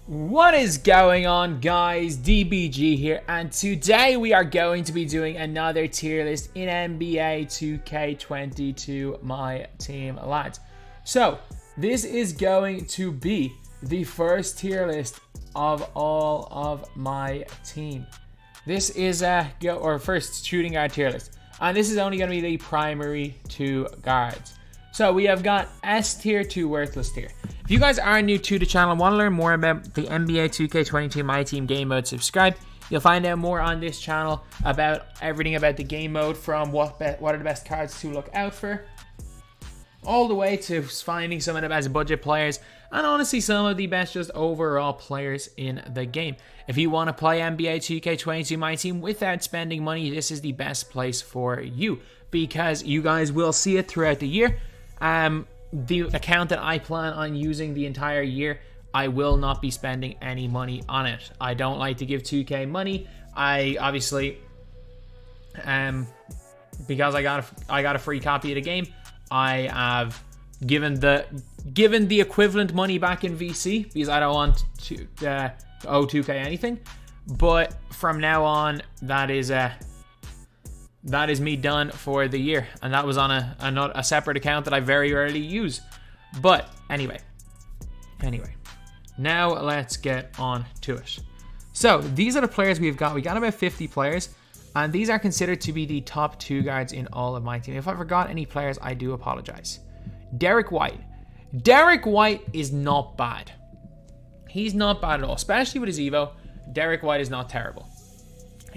What is going on, guys? DBG here, and today we are going to be doing another tier list in NBA 2K22 MyTEAM, lads. So this is going to be the first tier list of all of my team. This is first shooting guard tier list, and this is only going to be the primary two guards. So we have got S tier to worthless tier. If you guys are new to the channel and want to learn more about the NBA 2K22 MyTEAM game mode, subscribe. You'll find out more on this channel about everything about the game mode, from what are the best cards to look out for, all the way to finding some of the best budget players, and honestly some of the best just overall players in the game. If you want to play NBA 2K22 MyTEAM without spending money, this is the best place for you, because you guys will see it throughout the year. The account that I plan on using the entire year, I will not be spending any money on it. I don't like to give 2K money. I obviously, because I got a free copy of the game, I have given the equivalent money back in VC because I don't want to owe 2K anything. But from now on, that is me done for the year, and that was on a separate account that I very rarely use. But anyway, now let's get on to it. So these are the players we've got. We got about 50 players, and these are considered to be the top two guards in all of my team. If I forgot any players, I do apologize. Derek White is not bad. He's not bad at all, especially with his Evo. Derek White is not terrible.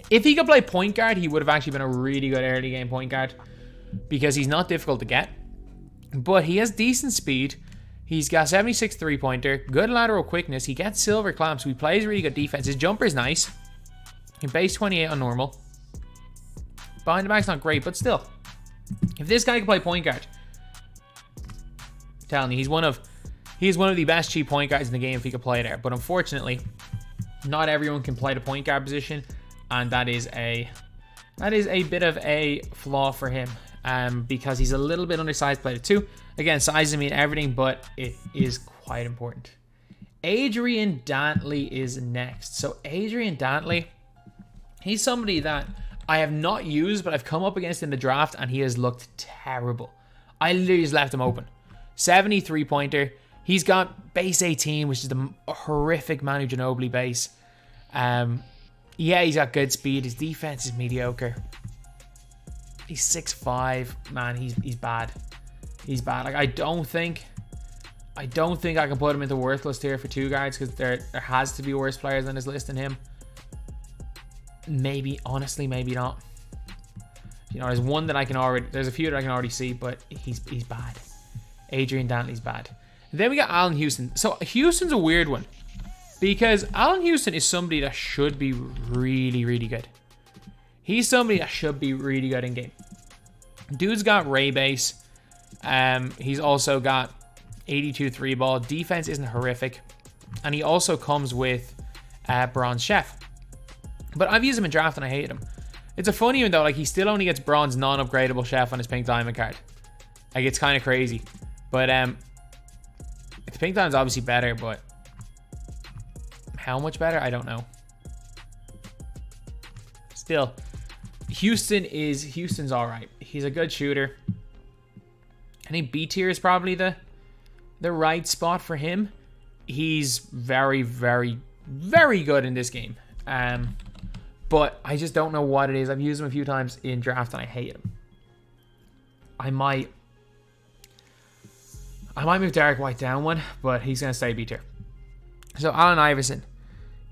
If he could play point guard, he would have actually been a really good early game point guard, because he's not difficult to get, but he has decent speed. He's got 76 three-pointer, good lateral quickness. He gets silver clamps. He plays really good defense. His jumper is nice. He base 28 on normal. Behind the back's not great, but still, if this guy can play point guard, I'm telling you, he's one of the best cheap point guards in the game if he could play there. But unfortunately, not everyone can play the point guard position, and that is a bit of a flaw for him, because he's a little bit undersized player too. Again, size doesn't mean everything, but it is quite important. Adrian Dantley is next. So Adrian Dantley, he's somebody that I have not used, but I've come up against in the draft, and he has looked terrible. I literally just left him open. 73 pointer. He's got base 18, which is the horrific Manu Ginobili base. Yeah, he's got good speed. His defense is mediocre. He's 6'5". Man, he's bad. He's bad. Like, I don't think I can put him into worthless tier for two guards, because there has to be worse players on his list than him. Maybe, honestly, maybe not. You know, there's a few that I can already see, but he's bad. Adrian Dantley's bad. And then we got Allen Houston. So Houston's a weird one, because Allen Houston is somebody that should be really, really good. He's somebody that should be really good in game. Dude's got Ray base. He's also got 82 3 ball. Defense isn't horrific. And he also comes with bronze chef. But I've used him in draft and I hate him. It's a funny one though. Like, he still only gets bronze non-upgradable chef on his pink diamond card. Like, it's kind of crazy. But the pink diamond's obviously better, but how much better? I don't know. Still, Houston's all right. He's a good shooter. I think B tier is probably the right spot for him. He's very, very, very good in this game. But I just don't know what it is. I've used him a few times in draft and I hate him. I might move Derek White down one, but he's going to stay B tier. So Allen Iverson.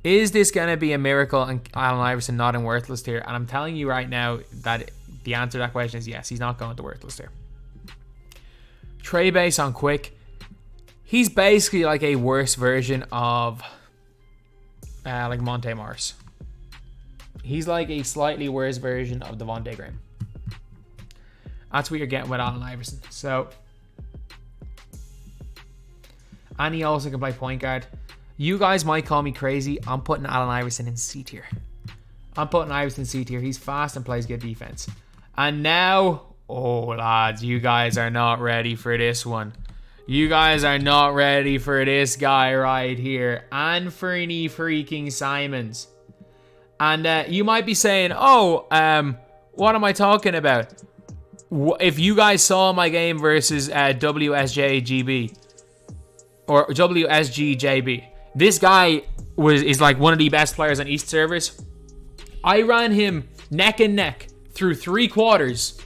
Is this going to be a miracle and Allen Iverson not in worthless tier? And I'm telling you right now that the answer to that question is yes. He's not going to worthless tier. Trey base on quick. He's basically like a worse version of like Monte Morris. He's like a slightly worse version of Devontae Graham. That's what you're getting with Allen Iverson. So, and he also can play point guard. You guys might call me crazy. I'm putting Allen Iverson in C tier. He's fast and plays good defense. And now, oh lads, you guys are not ready for this one. You guys are not ready for this guy right here. Anthony freaking Simons. And you might be saying, oh, what am I talking about? If you guys saw my game versus WSJGB or WSGJB, this guy is like one of the best players on East servers. I ran him neck and neck through 3 quarters,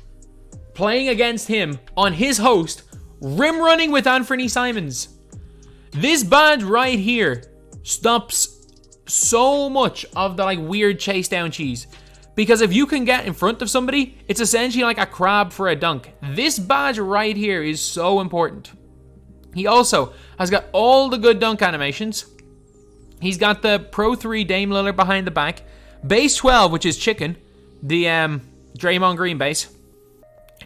playing against him on his host, rim running with Anthony Simons. This badge right here stops so much of the like weird chase down cheese. Because if you can get in front of somebody, it's essentially like a crab for a dunk. This badge right here is so important. He also has got all the good dunk animations. He's got the Pro 3 Dame Lillard behind the back. Base 12, which is chicken. The Draymond Green base.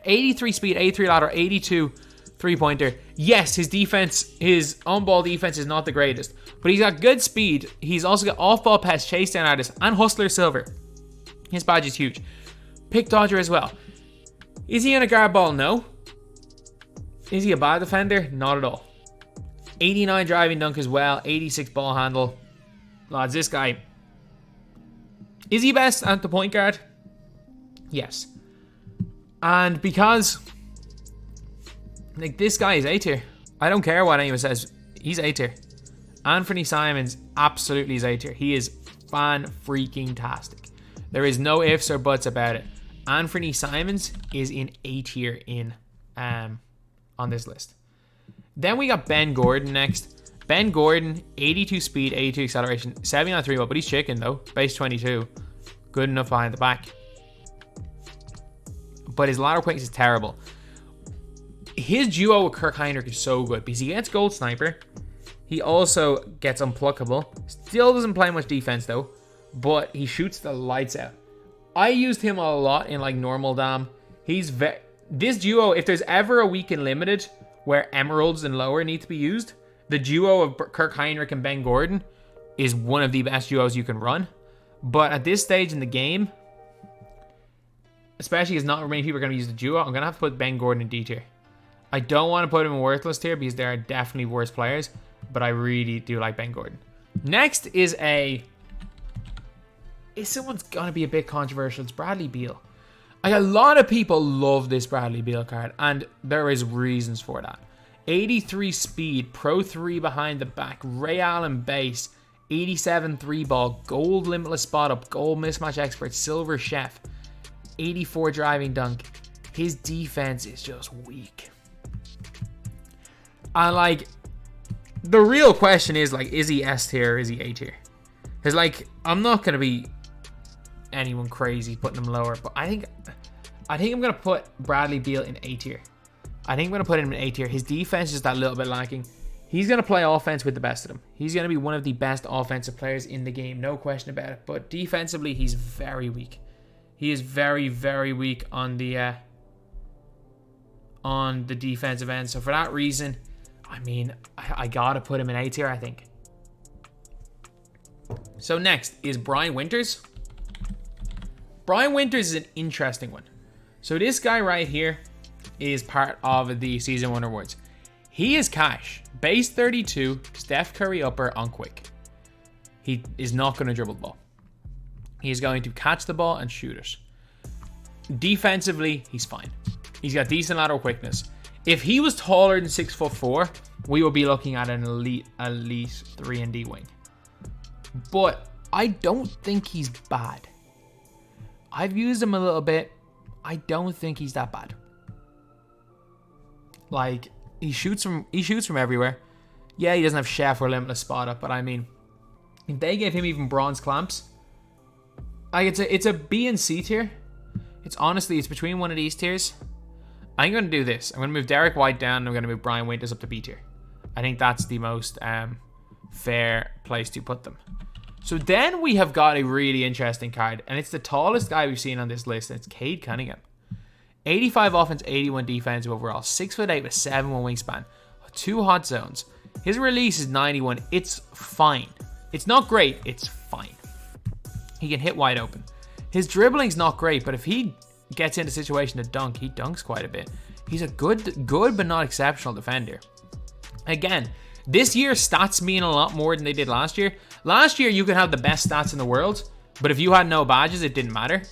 83 speed, 83 ladder, 82 three-pointer. Yes, his defense, his on-ball defense is not the greatest. But he's got good speed. He's also got off-ball pass, chase down artist, and hustler silver. His badge is huge. Pick dodger as well. Is he gonna guard ball? No. Is he a bad defender? Not at all. 89 driving dunk as well. 86 ball handle. Lads, this guy... Is he best at the point guard? Yes. And because... like, this guy is A tier. I don't care what anyone says. He's A tier. Anthony Simons absolutely is A tier. He is fan-freaking-tastic. There is no ifs or buts about it. Anthony Simons is in A tier on this list. Then we got Ben Gordon next. Ben Gordon, 82 speed, 82 acceleration, 79 3-ball, but he's chicken though. Base 22. Good enough behind the back. But his lateral quickness is terrible. His duo with Kirk Heinrich is so good because he gets Gold Sniper. He also gets Unpluckable. Still doesn't play much defense though, but he shoots the lights out. I used him a lot in like normal dam. This duo, if there's ever a week in limited where emeralds and lower need to be used, the duo of Kirk Heinrich and Ben Gordon is one of the best duos you can run. But at this stage in the game, especially as not many people are going to use the duo, I'm going to have to put Ben Gordon in D tier. I don't want to put him in worthless tier because there are definitely worse players, but I really do like Ben Gordon. Next is someone's going to be a bit controversial. It's Bradley Beal. Like, a lot of people love this Bradley Beal card, and there is reasons for that. 83 speed, Pro 3 behind the back, Ray Allen base, 87 3-ball, gold limitless spot up, gold mismatch expert, silver chef, 84 driving dunk. His defense is just weak. And like, the real question is like, is he S tier or is he A tier? Because like, I'm not going to be anyone crazy putting him lower, but I think I'm going to put Bradley Beal in A tier. I think I'm going to put him in A tier. His defense is that little bit lacking. He's going to play offense with the best of them. He's going to be one of the best offensive players in the game, no question about it. But defensively, he's very weak. He is very, very weak on the defensive end. So for that reason, I mean, I got to put him in A tier, I think. So next is Brian Winters. Brian Winters is an interesting one. So this guy right here is part of the Season 1 rewards. He is cash. Base 32, Steph Curry upper on quick. He is not going to dribble the ball. He is going to catch the ball and shoot it. Defensively, he's fine. He's got decent lateral quickness. If he was taller than 6'4", we would be looking at an elite 3-and-D wing. But I don't think he's bad. I've used him a little bit. I don't think he's that bad. Like, he shoots from everywhere. Yeah, he doesn't have chef or limitless spot up, but I mean, if they gave him even bronze clamps, like, it's a B and C tier. It's between one of these tiers. I'm going to do this. I'm going to move Derek White down, and I'm going to move Brian Winters up to B tier. I think that's the most fair place to put them. So then we have got a really interesting card, and it's the tallest guy we've seen on this list, and it's Cade Cunningham. 85 offense, 81 defensive overall, 6'8" with 7'1" wingspan, 2 hot zones. His release is 91. It's fine. It's not great. It's fine. He can hit wide open. His dribbling's not great, but if he gets in a situation to dunk, he dunks quite a bit. He's a good but not exceptional defender. Again, this year stats mean a lot more than they did last year. Last year, you could have the best stats in the world, but if you had no badges, it didn't matter.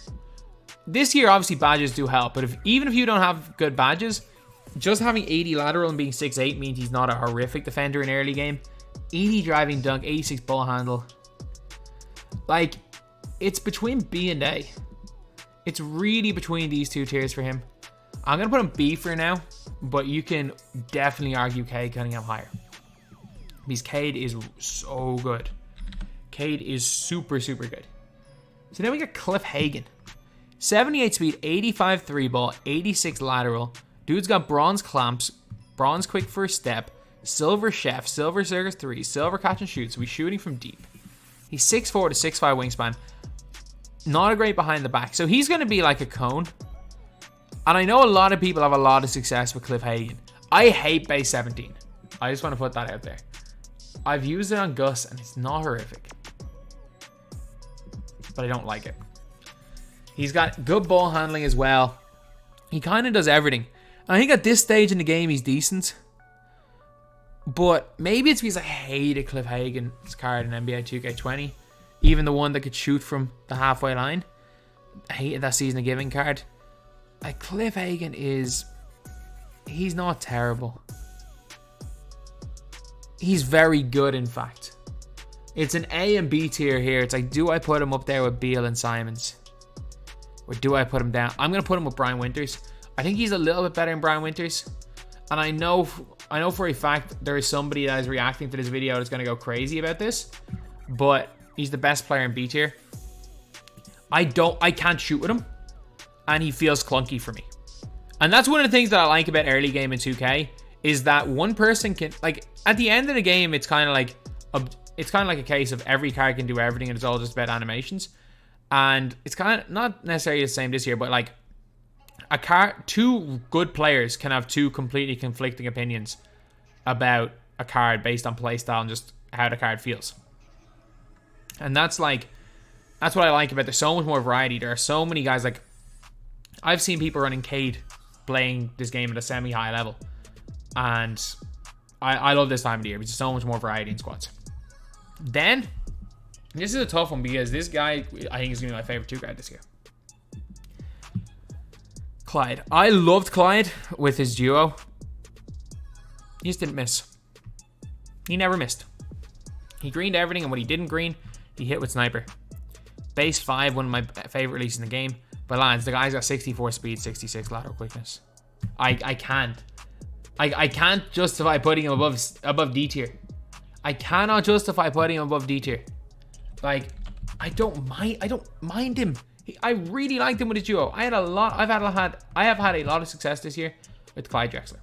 This year, obviously, badges do help, but even if you don't have good badges, just having 80 lateral and being 6'8" means he's not a horrific defender in early game. 80 driving dunk, 86 ball handle. Like, it's between B and A. It's really between these two tiers for him. I'm going to put him B for now, but you can definitely argue Cade Cunningham higher. Because Cade is so good. Cade is super, super good. So then we got Cliff Hagan. 78 speed, 85 3 ball, 86 lateral. Dude's got bronze clamps, bronze quick first step, silver chef, silver circus 3, silver catch and shoot. So he's shooting from deep. He's 6'4" to 6'5" wingspan. Not a great behind the back. So he's going to be like a cone. And I know a lot of people have a lot of success with Cliff Hagan. I hate base 17. I just want to put that out there. I've used it on Gus and it's not horrific. But I don't like it. He's got good ball handling as well. He kind of does everything. And I think at this stage in the game he's decent. But maybe it's because I hated Cliff Hagan's card in NBA 2K20. Even the one that could shoot from the halfway line. I hated that season of giving card. Like, Cliff Hagan is... He's not terrible. He's very good, in fact. It's an A and B tier here. It's like, do I put him up there with Beal and Simons? Or do I put him down? I'm going to put him with Brian Winters. I think he's a little bit better than Brian Winters. And I know for a fact there is somebody that is reacting to this video that's going to go crazy about this. But he's the best player in B tier. I can't shoot with him. And he feels clunky for me. And that's one of the things that I like about early game in 2K. Is that one person can... Like, at the end of the game, it's kind of like... It's kind of like a case of every card can do everything. And it's all just about animations. And it's kind of not necessarily the same this year. But like... Two good players can have two completely conflicting opinions about a card based on playstyle and just how the card feels. And that's like... That's what I like about it. There's so much more variety. There are so many guys like... I've seen people running Cade playing this game at a semi-high level. And I love this time of the year because there's so much more variety in squads. Then, this is a tough one because this guy, I think, is going to be my favorite 2 guy this year. Clyde. I loved Clyde with his duo. He just didn't miss. He never missed. He greened everything, and when he didn't green, he hit with sniper. Base 5, one of my favorite releases in the game. But lads, the guy's got 64 speed, 66 lateral quickness. I can't justify putting him above D tier. I cannot justify putting him above D tier. Like, I don't mind him. I really liked him with his duo. I have had a lot of success this year with Clyde Drexler.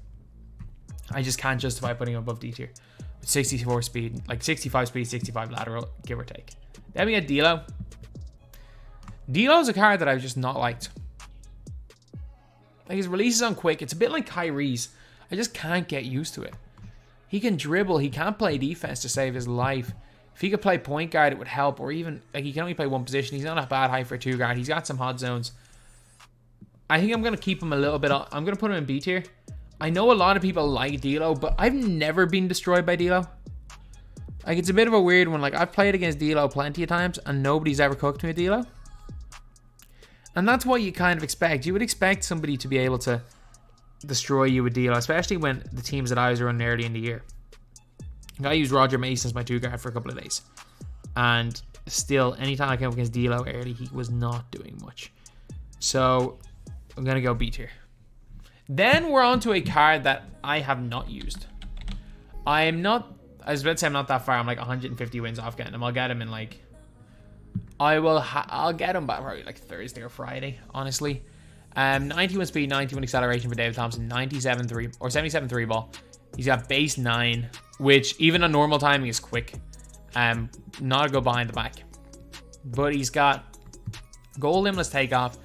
I just can't justify putting him above D tier. With 64 speed, like 65 speed, 65 lateral, give or take. Then we get D'Lo. D'Lo's a card that I've just not liked. Like, his releases on quick. It's a bit like Kyrie's. I just can't get used to it. He can dribble. He can't play defense to save his life. If he could play point guard, it would help. Or even, like, he can only play one position. He's not a bad height for a 2 guard. He's got some hot zones. I think I'm going to keep him a little bit. I'm going to put him in B tier. I know a lot of people like D'Lo, but I've never been destroyed by D'Lo. Like, it's a bit of a weird one. Like, I've played against D'Lo plenty of times, and nobody's ever cooked me with D'Lo. And that's what you kind of expect. You would expect somebody to be able to destroy you with D'Lo, especially when the teams that I was running early in the year. I used Roger Mason as my 2 guard for a couple of days. And still, anytime I came up against D'Lo early, he was not doing much. So, I'm going to go B tier. Then we're on to a card that I have not used. I was about to say I'm not that far. I'm like 150 wins off getting him. I'll get him in like... I'll get him by probably like Thursday or Friday, honestly. 91 speed, 91 acceleration for David Thompson, 97 3 or 77 3 ball. He's got base 9, which even on normal timing is quick. Not a go behind the back. But he's got goal limitless takeoff.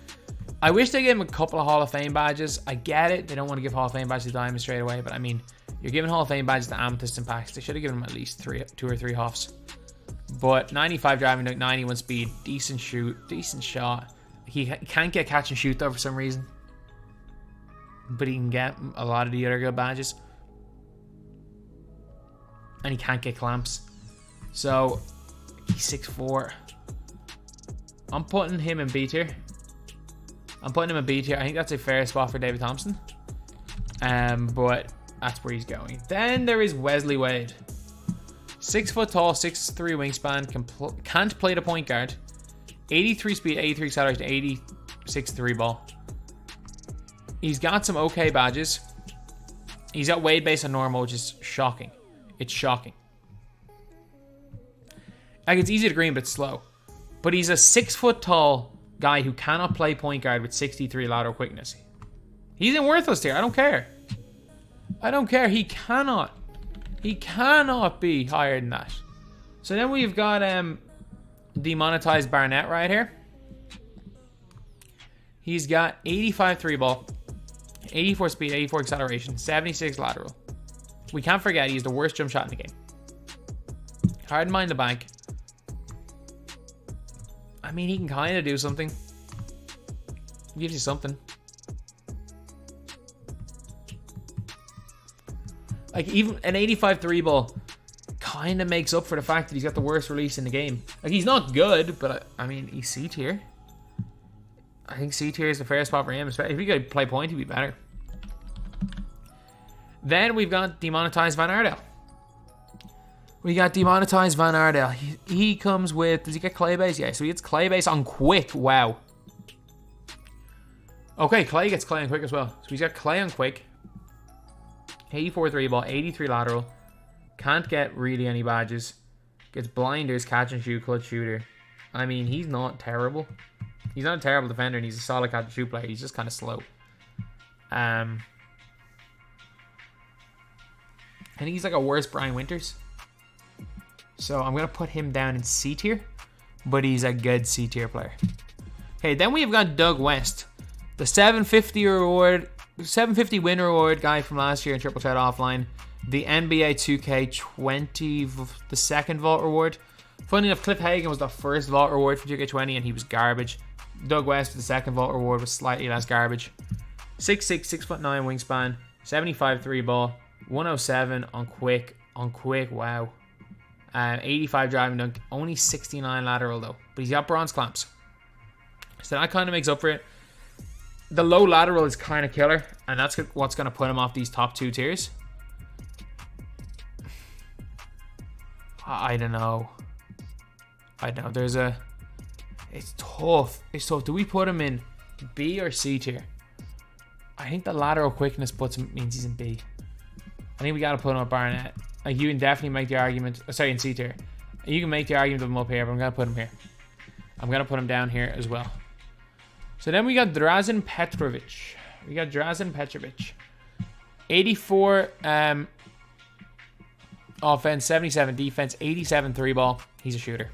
I wish they gave him a couple of Hall of Fame badges. I get it. They don't want to give Hall of Fame badges to Diamond straight away, but I mean, you're giving Hall of Fame badges to Amethyst and Packs. They should have given him at least 2 or 3 Hoffs. But 95 driving dunk, 91 speed, decent shoot, decent shot. He can't get catch and shoot though for some reason. But he can get a lot of the other good badges. And he can't get clamps. So, he's 6'4". I'm putting him in B tier. I think that's a fair spot for David Thompson. But that's where he's going. Then there is Wesley Wade. 6 foot tall, 6'3" wingspan, can't play the point guard. 83 speed, 83 acceleration, 86 3 ball. He's got some okay badges. He's got Wade based on normal, which is shocking. It's shocking. Like, it's easy to green, but it's slow. But he's a 6 foot tall guy who cannot play point guard with 63 lateral quickness. He's in worthless tier. I don't care. He cannot be higher than that. So then we've got demonetized Barnett right here. He's got 85 3 ball, 84 speed, 84 acceleration, 76 lateral. We can't forget he's the worst jump shot in the game. Hard to mind the bank. I mean, he can kind of do something. He gives you something. Like, even an 85 3 ball kind of makes up for the fact that he's got the worst release in the game. Like, he's not good, but I mean, he's C tier. I think C tier is the fair spot for him. If he could play point, he'd be better. Then we've got demonetized Van Ardel. He comes with... Does he get clay base? Yeah, so he gets clay base on quick. Wow. Okay, Clay gets clay on quick as well. So he's got clay on quick. 84 3 ball, 83 lateral. Can't get really any badges. Gets blinders, catch and shoot, clutch shooter. I mean, he's not terrible. He's not a terrible defender, and he's a solid catch and shoot player. He's just kind of slow. I think he's like a worse Brian Winters. So I'm going to put him down in C tier. But he's a good C tier player. Okay, then we've got Doug West. The 750 win reward guy from last year in Triple Threat Offline. The NBA 2K20, the second vault reward. Funny enough, Cliff Hagan was the first vault reward for 2K20 and he was garbage. Doug West, the second vault reward, was slightly less garbage. 6'6", 6'9" wingspan, 75 3 ball, 107 on quick, wow. 85 driving dunk, only 69 lateral though. But he's got bronze clamps. So that kind of makes up for it. The low lateral is kind of killer, and that's what's going to put him off these top two tiers. I don't know. It's tough. Do we put him in B or C tier? I think the lateral quickness means he's in B. I think we got to put him at Barnett. Like, you can definitely make the argument. Sorry, in C tier. You can make the argument of him up here, but I'm going to put him here. I'm going to put him down here as well. So then we got Drazen Petrovic. 84 offense, 77 defense, 87 3 ball. He's a shooter.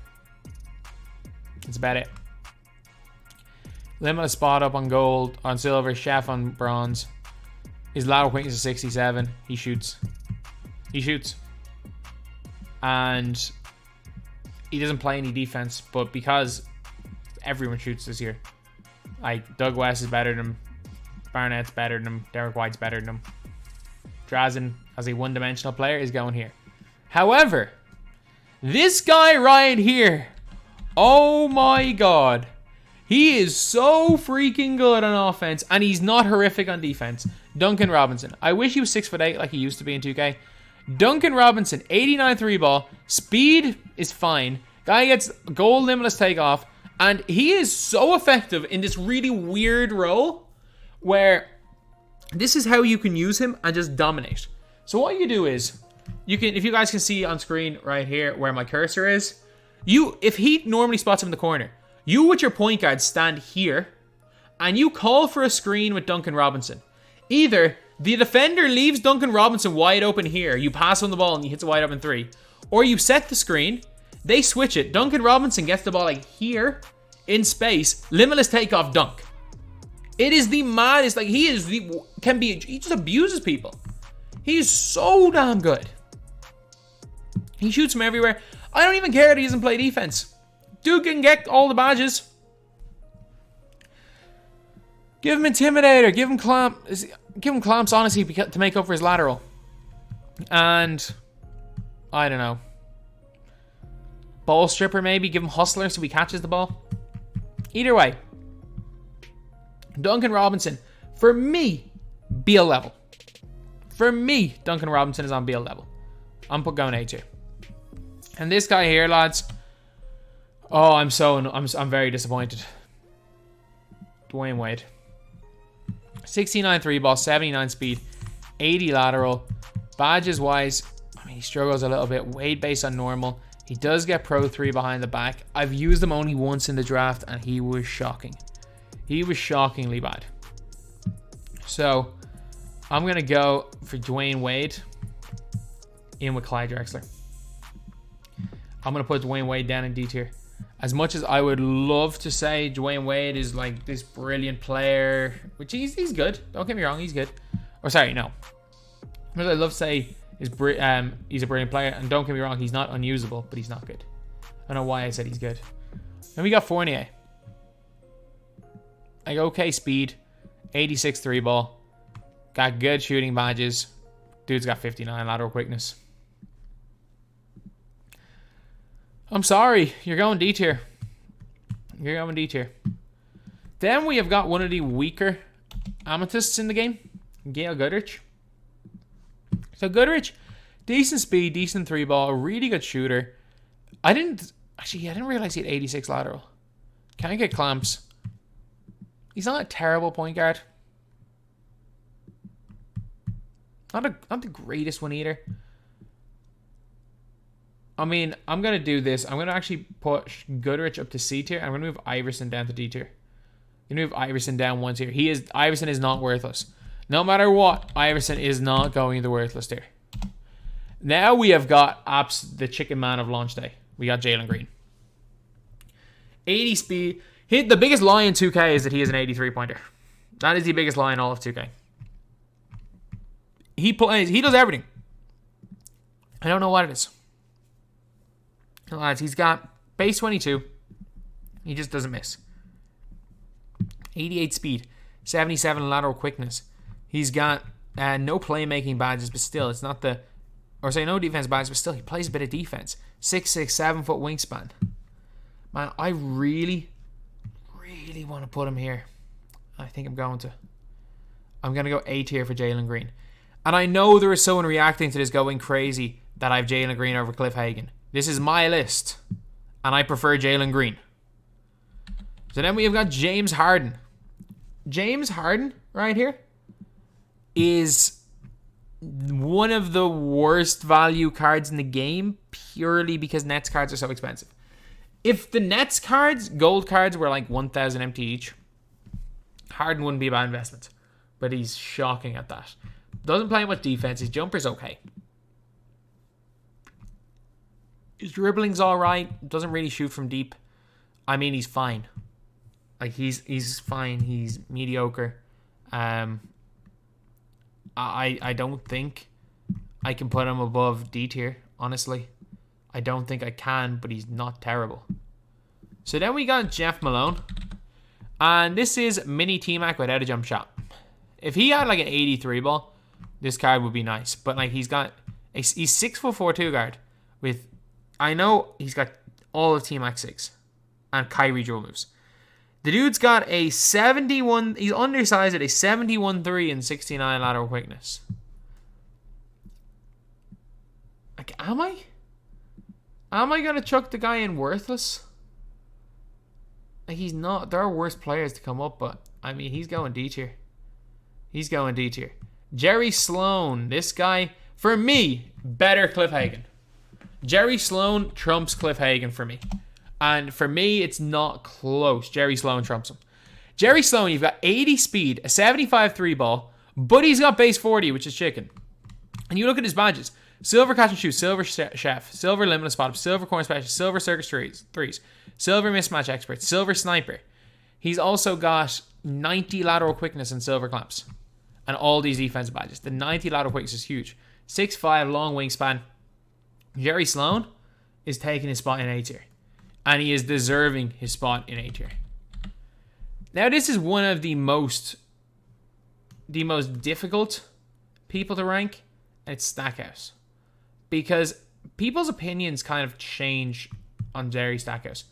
That's about it. Limitless spot up on gold, on silver, chef on bronze. His lateral quickness is 67. He shoots. And he doesn't play any defense, but because everyone shoots this year. Like, Doug West is better than him. Barnett's better than him. Derek White's better than him. Drazen, as a one-dimensional player, is going here. However, this guy right here, oh my god. He is so freaking good on offense, and he's not horrific on defense. Duncan Robinson. I wish he was 6'8" like he used to be in 2K. Duncan Robinson, 89 3 ball. Speed is fine. Guy gets gold limitless takeoff. And he is so effective in this really weird role where this is how you can use him and just dominate. So what you do is, you can, if you guys can see on screen right here where my cursor is, if he normally spots him in the corner, you with your point guard stand here and you call for a screen with Duncan Robinson. Either the defender leaves Duncan Robinson wide open here, you pass on the ball and he hits a wide open three, or you set the screen, they switch it. Duncan Robinson gets the ball like here in space, limitless takeoff dunk. It is the maddest. Like, he just abuses people. He's so damn good. He shoots from everywhere. I don't even care that he doesn't play defense. Dude can get all the badges. Give him Intimidator. Give him Clamps, honestly, to make up for his lateral. And I don't know. Ball stripper maybe. Give him hustler so he catches the ball. Either way. Duncan Robinson. For me, Beal level. For me, Duncan Robinson is on Beal level. I'm going A tier. And this guy here, lads. Oh, I'm very disappointed. Dwayne Wade. 69 3 ball, 79 speed, 80 lateral. Badges wise, I mean, he struggles a little bit. Wade based on normal. He does get Pro 3 behind the back. I've used him only once in the draft, and he was shocking. He was shockingly bad. So, I'm going to go for Dwayne Wade in with Clyde Drexler. I'm going to put Dwayne Wade down in D tier. As much as I would love to say Dwayne Wade is like this brilliant player, which he's good. Don't get me wrong, he's good. Or sorry, no. What I'd love to say is he's a brilliant player, and don't get me wrong, he's not unusable, but he's not good. I don't know why I said he's good. Then we got Fournier. Like okay speed, 86 3 ball, got good shooting badges. Dude's got 59 lateral quickness. I'm sorry, you're going D tier. You're going D tier. Then we have got one of the weaker amethysts in the game, Gail Goodrich. So Goodrich, decent speed, decent 3 ball, really good shooter. I didn't realize he had 86 lateral. Can't get clamps. He's not a terrible point guard. Not the greatest one either. I mean, I'm going to do this. I'm going to actually push Goodrich up to C tier. I'm going to move Iverson down to D tier. I'm going to move Iverson down 1 tier. Iverson is not worthless. No matter what, Iverson is not going to the worthless tier. Now we have got the chicken man of launch day. We got Jalen Green. 80 speed. The biggest lie in 2K is that he is an 83 pointer. That is the biggest lie in all of 2K. He does everything. I don't know what it is. Lads, he's got base 22. He just doesn't miss. 88 speed, 77 lateral quickness. He's got no playmaking badges, but still, it's not the... Or say no defense badges, but still, he plays a bit of defense. 6'6", 7 foot wingspan. Man, I really want to put him here. I think I'm going to. I'm going to go A tier for Jalen Green. And I know there is someone reacting to this going crazy that I have Jalen Green over Cliff Hagan. This is my list, and I prefer Jalen Green. So then we have got James Harden. James Harden, right here, is one of the worst value cards in the game, purely because Nets cards are so expensive. If the Nets cards, gold cards, were like 1,000 MT each, Harden wouldn't be a bad investment. But he's shocking at that. Doesn't play much defense. His jumper's okay. His dribbling's all right. Doesn't really shoot from deep. I mean, he's fine. Like, he's fine. He's mediocre. I don't think I can put him above D tier, honestly. I don't think I can, but he's not terrible. So then we got Jeff Malone. And this is mini T-Mac without a jump shot. If he had like an 83 ball, this card would be nice. But like he's 6'4" 2 guard with... I know he's got all of T-Mac 6 and Kyrie dribble moves. The dude's got a 71... He's undersized at a 71-3 and 69 lateral quickness. Like, am I going to chuck the guy in worthless? Like, he's not. There are worse players to come up, but, I mean, he's going D tier. He's going D tier. Jerry Sloan. This guy, for me, better Cliff Hagan. Jerry Sloan trumps Cliff Hagan for me. And for me, it's not close. Jerry Sloan trumps him. Jerry Sloan, you've got 80 speed, a 75 3 ball, but he's got base 40, which is chicken. And you look at his badges. Silver catch and shoot, silver chef, silver limitless spot, silver corner specialist, silver circus threes, silver mismatch expert, silver sniper. He's also got 90 lateral quickness and silver clamps. And all these defensive badges. The 90 lateral quickness is huge. 6'5", long wingspan. Jerry Sloan is taking his spot in A tier. And he is deserving his spot in A tier. Now this is one of the most difficult people to rank. And it's Stackhouse. Because people's opinions kind of change on Jerry Stackhouse.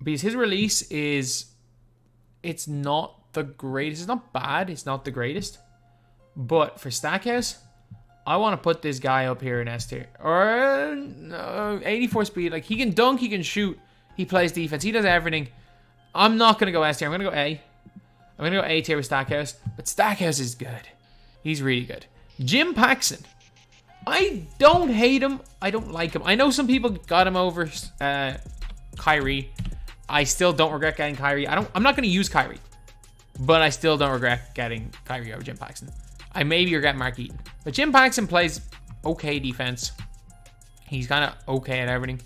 Because his release is, it's not the greatest. It's not bad. It's not the greatest. But for Stackhouse, I want to put this guy up here in S tier. Or 84 speed. Like, he can dunk, he can shoot. He plays defense. He does everything. I'm not going to go S tier. I'm going to go A. I'm going to go A tier with Stackhouse. But Stackhouse is good. He's really good. Jim Paxson. I don't hate him. I don't like him. I know some people got him over Kyrie. I still don't regret getting Kyrie. I'm not going to use Kyrie. But I still don't regret getting Kyrie over Jim Paxson. I maybe regret Mark Eaton. But Jim Paxson plays okay defense. He's kind of okay at everything.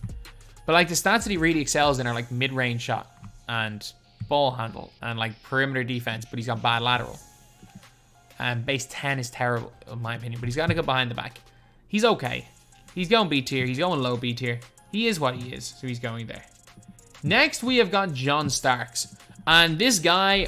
But like the stats that he really excels in are like mid-range shot and ball handle and like perimeter defense. But he's got bad lateral. And base 10 is terrible in my opinion. But he's got to go behind the back. He's okay. He's going B tier. He's going low B tier. He is what he is. So he's going there. Next, we have got John Starks. And this guy,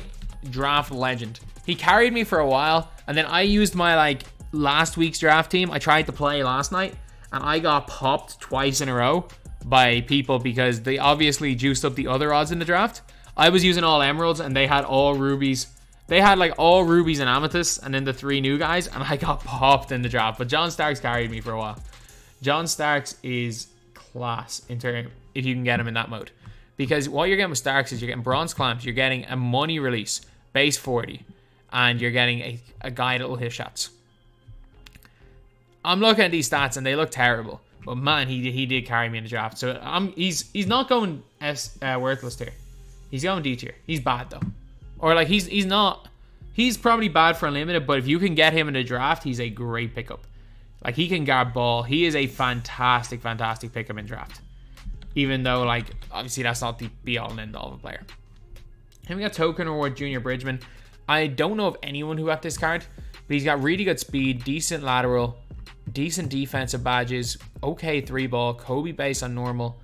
draft legend. He carried me for a while. And then I used my like last week's draft team. I tried to play last night. And I got popped twice in a row by people because they obviously juiced up the other odds in the draft. I was using all emeralds and they had all rubies. They had like all rubies and amethysts and then the 3 new guys. And I got popped in the draft. But John Starks carried me for a while. John Starks is class in terms if you can get him in that mode. Because what you're getting with Starks is you're getting bronze clamps. You're getting a money release. Base 40. And you're getting a guy that will hit shots. I'm looking at these stats and they look terrible. But man, he did carry me in the draft. So he's not going worthless tier. He's going D tier. He's bad though. Or like he's not. He's probably bad for unlimited, but if you can get him in the draft, he's a great pickup. Like he can guard ball. He is a fantastic pickup in draft. Even though like obviously that's not the be all and end all of a player. And we got token reward Junior Bridgman. I don't know of anyone who got this card, but he's got really good speed, decent lateral, decent defensive badges, okay 3-ball, Kobe base on normal,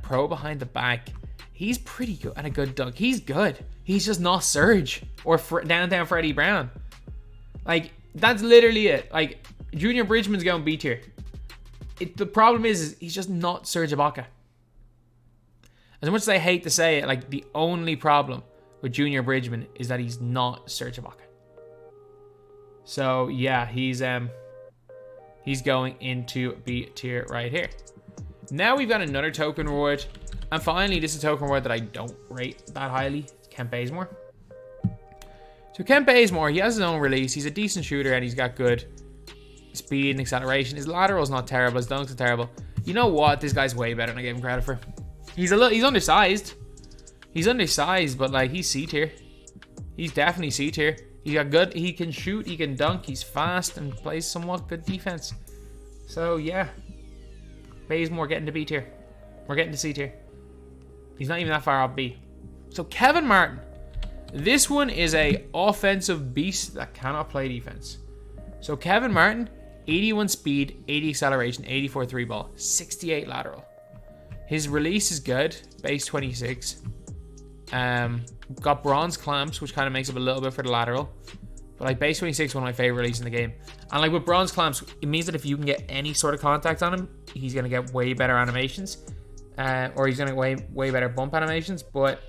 pro behind the back. He's pretty good and a good dunk. He's good. He's just not Surge or downtown Freddie Brown. Like that's literally it. Like Junior Bridgman's going B tier. The problem is he's just not Serge Ibaka. As much as I hate to say it, like the only problem with Junior Bridgman is that he's not Serge Ibaka. So yeah, he's going into B tier right here. Now we've got another token reward. And finally, this is a token reward that I don't rate that highly. It's Kent Bazemore. So Kent Bazemore, he has his own release. He's a decent shooter and he's got good speed and acceleration. His lateral's not terrible. His dunks are terrible. You know what? This guy's way better than I gave him credit for. He's undersized. He's undersized, but like he's C tier. He's definitely C tier. He got good. He can shoot. He can dunk. He's fast and plays somewhat good defense. So yeah, Bazemore getting to B tier. We're getting to C tier. He's not even that far off B. So Kevin Martin. This one is a offensive beast that cannot play defense. So Kevin Martin, 81 speed, 80 acceleration, 84 3-ball, 68 lateral. His release is good, base 26. Got bronze clamps, which kind of makes up a little bit for the lateral. But like base 26 is one of my favorite releases in the game. And like with bronze clamps, it means that if you can get any sort of contact on him, he's going to get way better animations. Or he's going to get way better bump animations. But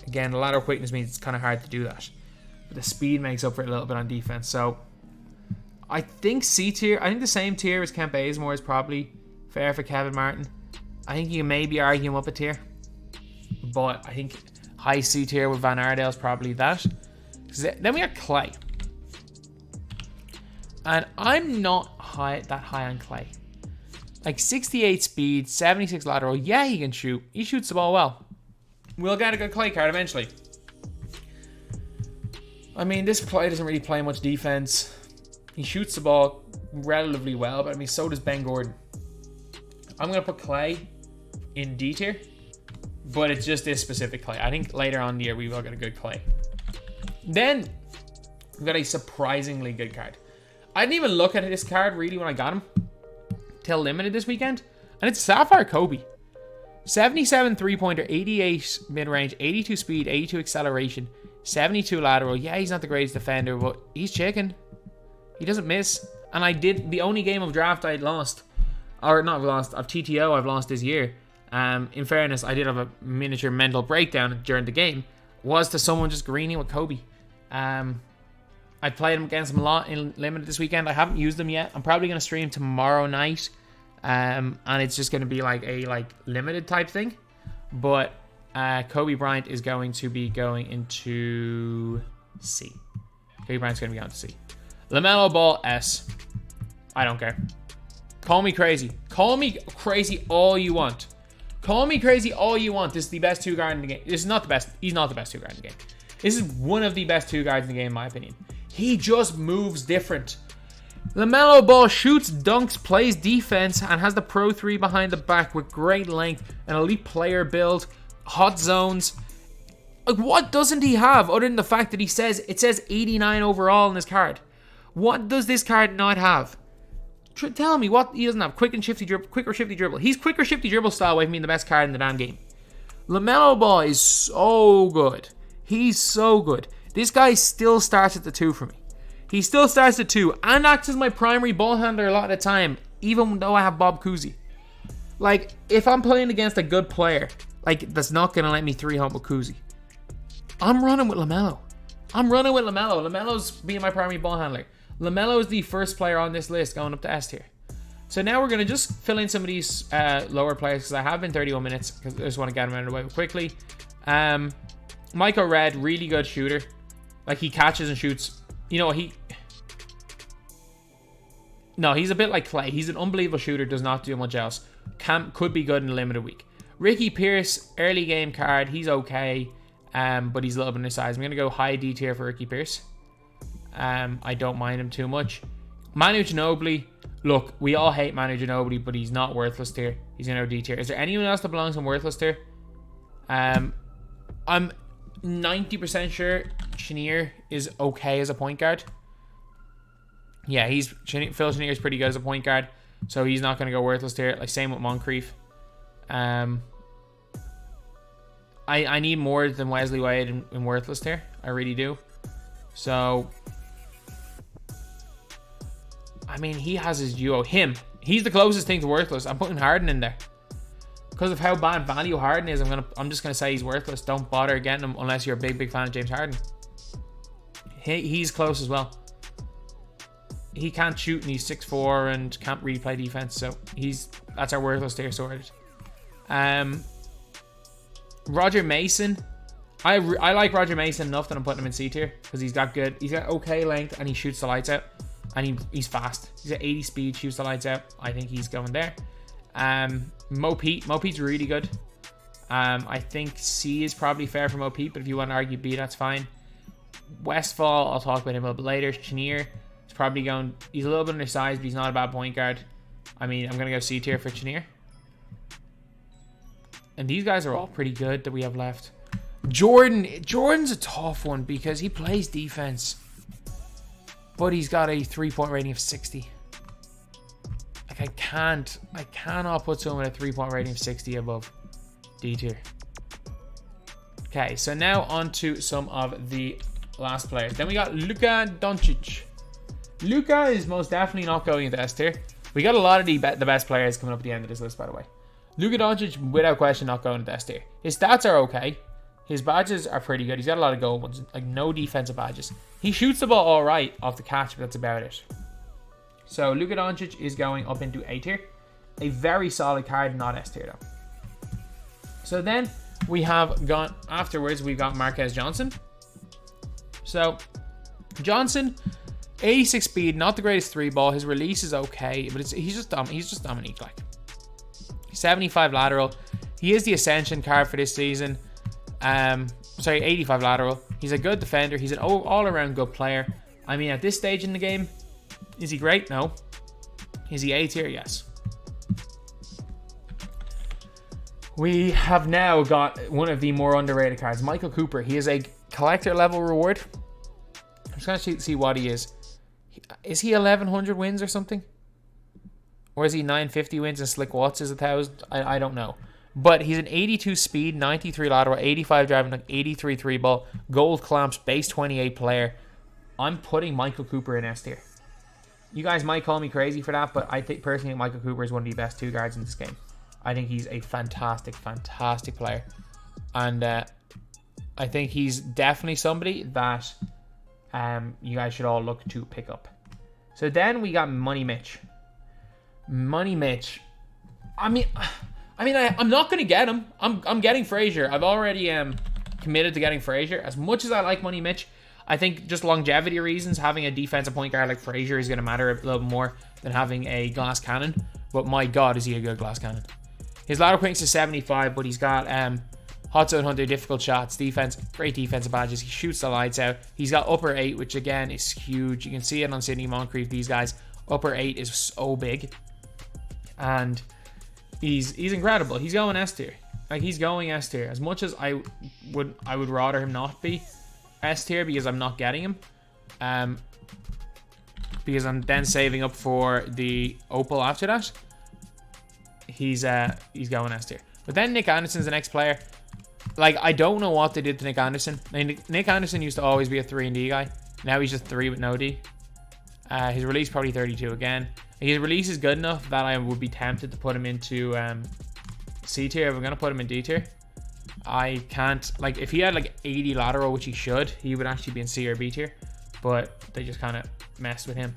again, the lateral quickness means it's kind of hard to do that. But the speed makes up for it a little bit on defense. So I think C tier. I think the same tier as Kent Bazemore is probably fair for Kevin Martin. I think you can maybe argue him up a tier. But I think high C tier with Van Aerdale is probably that. Then we have Clay. And I'm not that high on Clay. Like 68 speed, 76 lateral. Yeah, he can shoot. He shoots the ball well. We'll get a good Clay card eventually. I mean, this Clay doesn't really play much defense. He shoots the ball relatively well, but I mean, so does Ben Gordon. I'm going to put Clay in D tier, but it's just this specific Clay. I think later on in the year, we will get a good Clay. Then, we've got a surprisingly good card. I didn't even look at this card really when I got him till limited this weekend, and it's Sapphire Kobe. 77 3-pointer, 88 mid-range, 82 speed, 82 acceleration, 72 lateral. Yeah, he's not the greatest defender, but he's chicken. He doesn't miss. And the only game of draft I had lost or not lost, of TTO I've lost this year, in fairness, I did have a miniature mental breakdown during the game, was to someone just greening with Kobe. I played him against him a lot in Limited this weekend. I haven't used them yet. I'm probably going to stream tomorrow night, and it's just going to be like a Limited type thing. But Kobe Bryant is going to be going into C. Kobe Bryant's going to be going to C. LaMelo Ball, S. I don't care. Call me crazy. Call me crazy all you want. Call me crazy all you want. This is the best 2 guard in the game. This is not the best. He's not the best 2 guard in the game. This is one of the best 2 guards in the game, in my opinion. He just moves different. LaMelo Ball shoots, dunks, plays defense, and has the Pro 3 behind the back with great length, an elite player build, hot zones. Like, what doesn't he have other than the fact that it says 89 overall in this card? What does this card not have? Tell me what he doesn't have. Quick or shifty dribble. He's quick or shifty dribble style away from being the best card in the damn game. LaMelo Ball is so good. He's so good. This guy still starts at the 2 for me. He still starts at 2 and acts as my primary ball handler a lot of the time, even though I have Bob Cousy. Like, if I'm playing against a good player, like, that's not going to let me 3-hump with Cousy, I'm running with LaMelo. LaMelo's being my primary ball handler. LaMelo is the first player on this list going up to S tier. So now we're going to just fill in some of these lower players because I have been 31 minutes because I just want to get them out of the way quickly. Michael Redd, really good shooter. Like, he catches and shoots. You know, he's a bit like Clay. He's an unbelievable shooter, does not do much else. Could be good in a limited week. Ricky Pierce, early game card. He's okay, but he's a little bit undersized. I'm going to go high D tier for Ricky Pierce. I don't mind him too much. Manu Ginobili. Look, we all hate Manu Ginobili, but he's not worthless tier. He's in our D tier. Is there anyone else that belongs in worthless tier? I'm 90% sure Chenier is okay as a point guard. Yeah, Phil Chenier is pretty good as a point guard, so he's not going to go worthless tier. Like, same with Moncrief. I need more than Wesley Wade in worthless tier. I really do. So, I mean, he has his duo. He's the closest thing to worthless. I'm putting Harden in there. Because of how bad value Harden is, I'm just gonna say he's worthless. Don't bother getting him unless you're a big fan of James Harden. He's close as well. He can't shoot and he's 6'4" and can't really play defense, so that's our worthless tier sorted. Roger Mason. I like Roger Mason enough that I'm putting him in C tier because he's got okay length and he shoots the lights out, and he's fast. He's at 80 speed, shoots the lights out. I think he's going there. Mo Pete's really good. I think C is probably fair for Mo Pete, but if you want to argue B, that's fine. Westfall, I'll talk about him a little bit later. Chenier is probably going. He's a little bit undersized, but he's not a bad point guard. I mean, I'm gonna go C tier for Chenier. And these guys are all pretty good that we have left. Jordan's a tough one because he plays defense, but he's got a 3-point rating of 60. Like, I cannot put someone with a 3-point rating of 60 above D tier. Okay, so now on to some of the last players. Then we got Luka Doncic. Luka is most definitely not going into S tier. We got a lot of the best players coming up at the end of this list, by the way. Luka Doncic, without question, not going into S tier. His stats are okay. His badges are pretty good. He's got a lot of gold ones, like no defensive badges. He shoots the ball all right off the catch, but that's about it. So Luka Doncic is going up into A tier. A very solid card, not S tier though. So then we have gone afterwards. We've got Marquez Johnson. So Johnson, 86 speed, not the greatest 3-ball. His release is okay, but he's just Dominique like. 75 lateral. He is the Ascension card for this season. 85 lateral. He's a good defender. He's an all-around good player. I mean, at this stage in the game, is he great? No. Is he A tier? Yes. We have now got one of the more underrated cards, Michael Cooper. He is a collector level reward. I'm just going to see what he is. Is he 1100 wins or something? Or is he 950 wins and Slick Watts is 1000? I don't know. But he's an 82 speed, 93 lateral, 85 driving, like 83 3-ball, gold clamps, base 28 player. I'm putting Michael Cooper in S tier. You guys might call me crazy for that, but I think personally Michael Cooper is one of the best 2 guards in this game. I think he's a fantastic, fantastic player. And I think he's definitely somebody that you guys should all look to pick up. So then we got Money Mitch. Money Mitch. I'm not going to get him. I'm getting Frazier. I've already committed to getting Frazier. As much as I like Money Mitch, I think just longevity reasons, having a defensive point guard like Frazier is going to matter a little more than having a glass cannon. But my God, is he a good glass cannon. His lateral quickness is 75, but he's got hot zone hunter, difficult shots, defense, great defensive badges. He shoots the lights out. He's got upper 8, which again is huge. You can see it on Sidney Moncrief. These guys, upper 8 is so big. And he's incredible. He's going S tier. Like, he's going S tier. As much as I would rather him not be S tier because I'm not getting him. Because I'm then saving up for the Opal after that. He's going S tier. But then Nick Anderson's the next player. Like, I don't know what they did to Nick Anderson. Nick Anderson used to always be a 3 and D guy. Now he's just 3 with no D. His release probably 32 again. His release is good enough that I would be tempted to put him into C tier. If I'm going to put him in D tier, I can't. Like, if he had like 80 lateral, which he should, he would actually be in C or B tier. But they just kind of messed with him.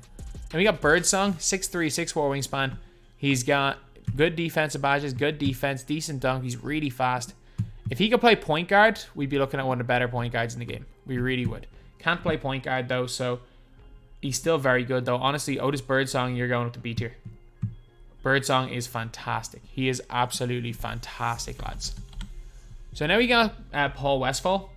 And we got Birdsong, 6'3", 6'4" wingspan. He's got good defensive badges, good defense, decent dunk. He's really fast. If he could play point guard, we'd be looking at one of the better point guards in the game. We really would. Can't play point guard though, so he's still very good though. Honestly, Otis Birdsong, you're going up to B tier. Birdsong is fantastic. He is absolutely fantastic, lads. So now we got Paul Westphal.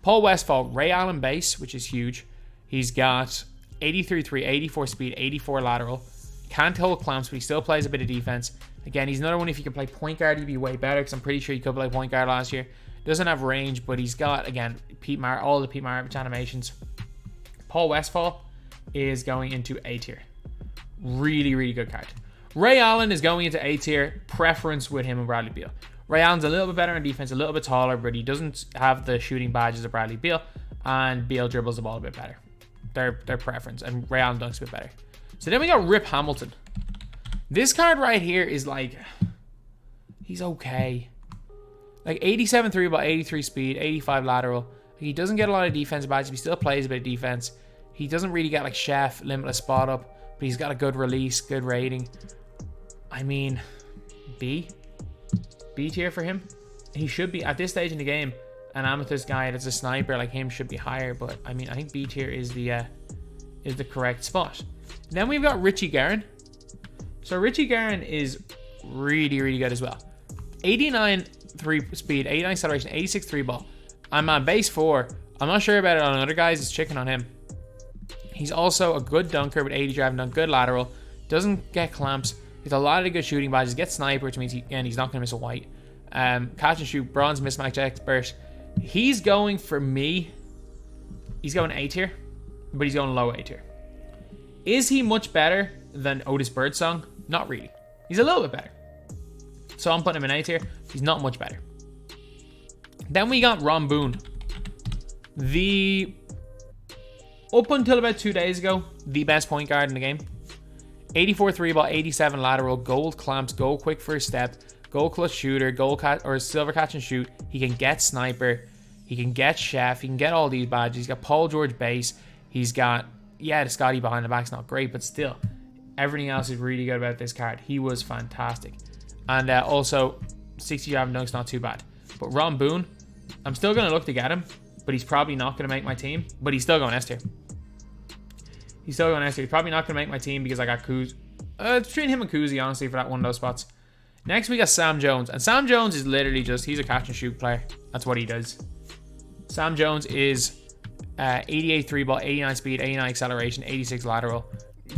Paul Westphal, Ray Allen base, which is huge. He's got 83-3, 84 speed, 84 lateral. Can't hold clamps, but he still plays a bit of defense. Again, he's another one, if he could play point guard, he'd be way better, because I'm pretty sure he could play point guard last year. Doesn't have range, but he's got, again, all the Pete Maravich animations. Paul Westphal is going into A tier. Really, really good card. Ray Allen is going into A tier. Preference with him and Bradley Beal. Ray Allen's a little bit better on defense, a little bit taller, but he doesn't have the shooting badges of Bradley Beal, and Beal dribbles the ball a bit better. Their preference, and Ray Allen dunks a bit better. So then we got Rip Hamilton. This card right here is like, he's okay. Like 87 3 ball, 83 speed, 85 lateral. He doesn't get a lot of defensive badges, but he still plays a bit of defense. He doesn't really get like chef, limitless spot up, but he's got a good release, good rating. I mean, B tier for him. He should be, at this stage in the game, an amethyst guy that's a sniper like him should be higher, but I mean, I think B tier is the correct spot. Then we've got Richie Guerin. So Richie Guerin is really, really good as well. 89 3 speed, 89 acceleration, 86 3 ball. I'm on base 4. I'm not sure about it on other guys. It's chicken on him. He's also a good dunker with 80 drive and dunk, good lateral. Doesn't get clamps. He's a lot of good shooting badges. Gets sniper, which means he's not going to miss a white. Catch and shoot, bronze mismatch expert. He's going, for me, he's going A tier, but he's going low A tier. Is he much better than Otis Birdsong? Not really. He's a little bit better. So I'm putting him in A tier. He's not much better. Then we got Ron Boone. Up until about 2 days ago, the best point guard in the game. 84 3 ball, 87 lateral, gold clamps, gold quick first step, gold clutch shooter, gold catch or silver catch and shoot. He can get sniper. He can get chef. He can get all these badges. He's got Paul George base. He's got, yeah, the Scotty behind the back's not great, but still, everything else is really good about this card. He was fantastic. And also, 60 drive and dunk's not too bad. But Ron Boone, I'm still going to look to get him, but he's probably not going to make my team. But he's still going S tier. He's still going S tier. He's probably not going to make my team because I got Kuz. It's between him and Kuzi, honestly, for that one of those spots. Next, we got Sam Jones. And Sam Jones is literally just, he's a catch and shoot player. That's what he does. Sam Jones is 88 3 ball, 89 speed, 89 acceleration, 86 lateral.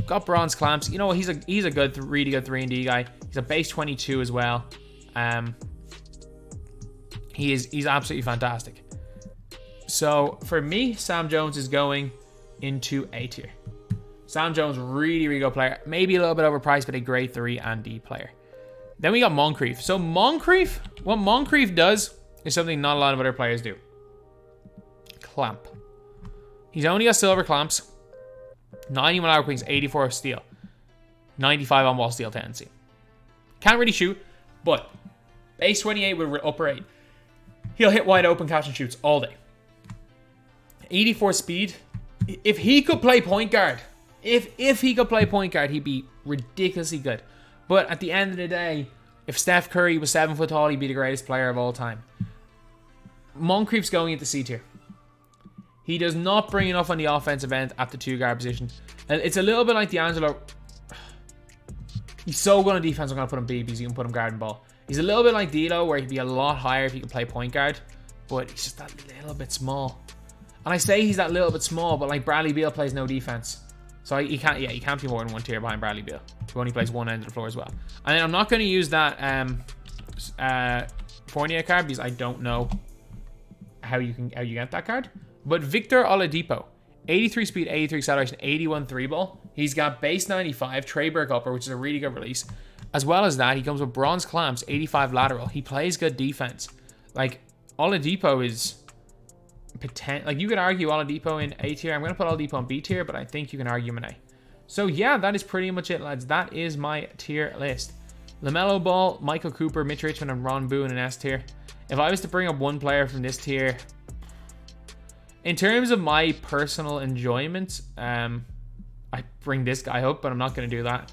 Got bronze clamps. You know, he's a good, really good 3 and D guy. He's a base 22 as well. He's absolutely fantastic. So for me, Sam Jones is going into A tier. Sam Jones, really, really good player. Maybe a little bit overpriced, but a grade 3 and D player. Then we got Moncrief. So Moncrief, what Moncrief does is something not a lot of other players do. Clamp. He's only got silver clamps. 91 arrow queens, 84 steal, 95 on ball steal tendency. Can't really shoot, but base 28 with upper 8. He'll hit wide open catch and shoots all day. 84 speed. If he could play point guard, if he could play point guard, he'd be ridiculously good. But at the end of the day, if Steph Curry was 7 foot tall, he'd be the greatest player of all time. Moncrief's going into C tier. He does not bring enough on the offensive end at the 2 guard position. And it's a little bit like D'Angelo. He's so good on defense, I'm going to put him B because you can put him guarding ball. He's a little bit like D'Lo, where he'd be a lot higher if he could play point guard. But he's just that little bit small. And I say he's that little bit small, but like Bradley Beal plays no defense. So he can't be more than 1 tier behind Bradley Beal, who only plays one end of the floor as well. And then I'm not going to use that Fournier card because I don't know how you get that card. But Victor Oladipo, 83 speed, 83 acceleration, 81 3-ball. He's got base 95, Trey Burke upper, which is a really good release. As well as that, he comes with bronze clamps, 85 lateral. He plays good defense. Like, Oladipo is like, you could argue Oladipo in A tier. I'm going to put Oladipo in B tier, but I think you can argue him in A. So yeah, that is pretty much it, lads. That is my tier list. LaMelo Ball, Michael Cooper, Mitch Richmond, and Ron Boone in S tier. If I was to bring up one player from this tier, in terms of my personal enjoyment, I bring this guy up, but I'm not going to do that.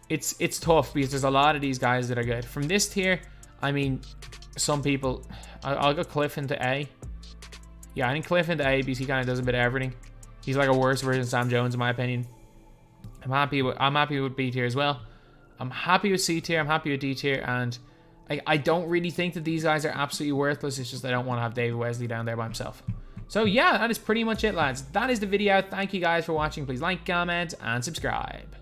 It's tough because there's a lot of these guys that are good. From this tier, I mean, some people, I'll go Cliff into A. Yeah, I think Cliff into A because he kind of does a bit of everything. He's like a worse version of Sam Jones in my opinion. I'm happy with B tier as well. I'm happy with C tier. I'm happy with D tier, and I don't really think that these guys are absolutely worthless. It's just I don't want to have David Wesley down there by himself. So yeah, that is pretty much it, lads. That is the video. Thank you guys for watching. Please like, comment, and subscribe.